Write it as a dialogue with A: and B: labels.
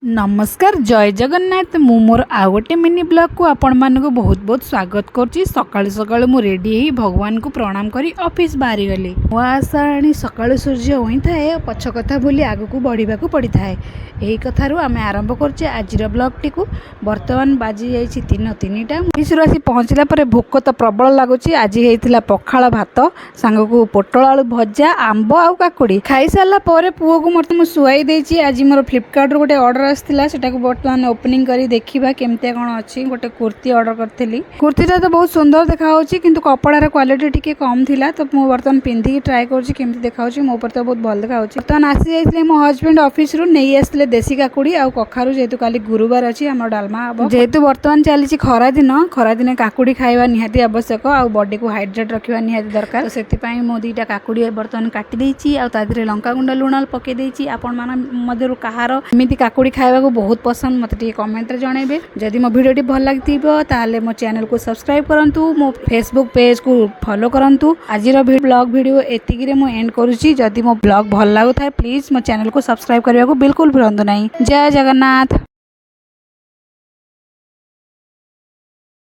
A: नमस्कार जय जगन्नाथ मु मोर आउ गोटे मिनी ब्लॉग को आपण मानक बहुत बहुत स्वागत करुच्ची। सकाळु सकाळु मु रेडी ही भगवान को प्रणाम करी ऑफिस बाहरी गली। मो आशाणी सकाळु सूर्य होई थाए पछ कथा बोली आगु को बढ़िबा को पड़ी थाए। एही कथारु आमे आरंभ करछे आजिर ब्लॉग टी को। वर्तमान बाजी जाईछि 3:03 ऑफिस रु आसी पहुंचला परे भोक तो प्रबल लागुछि। आजि हेइथिला पखाळ भात सांग को पोटल आलू भजा आंब आउ काकुड़ी खाई सारला परे पुओ को मते मु सुआई देछि। आज मोर फ्लिपकार्ट रो गोटे ऑर्डर आसला सेटा को बर्तमान ओपनिंग करी देखिबा केमते कोन अछि। गोटे कुर्ती ऑर्डर करथिली। कुर्तीटा तो बहुत सुंदर देखा होछि किंतु कपड़ार क्वालिटी टिके कम थिला तो मु बर्तमान पिंधी ट्राई करछि केमते देखा होछि। मो पर तो बहुत भल देखा होछि। बर्तमान आसी जाइथिले मो हस्बैंड ऑफिस रु नेई आसले देसी काकुड़ी आउ कखारु जेतु काली गुरुवार अछि हमर डालमा अब जेतु बर्तमान चलीछि खरा दिन काकुड़ी खाइबा निहाती आवश्यक आउ बॉडी को हाइड्रेट रखिबा निहाती दरकार। तो सेति पई मो दीटा काकुड़ी बर्तमान काटी देछि आउ तादिरे लंका गुंडा लुण पके देछि। आपण मान मध्यरु कहार एमिति काकुड़ी खाइबा को बहुत पसंद मते टी कमेंट रे जणेबे। जदि मो वीडियो टी भल लागतिबो ताले मो चैनल को सब्सक्राइब करंतु मो फेसबुक पेज को फॉलो करंतु। आजिर ब्लॉग वीडियो एतिकी रे मो एंड करूछि। जदि मो ब्लॉग भल लागु थाए प्लीज मो चैनल को सब्सक्राइब करबा को बिल्कुल भूलंतु नहीं। जय जगन्नाथ।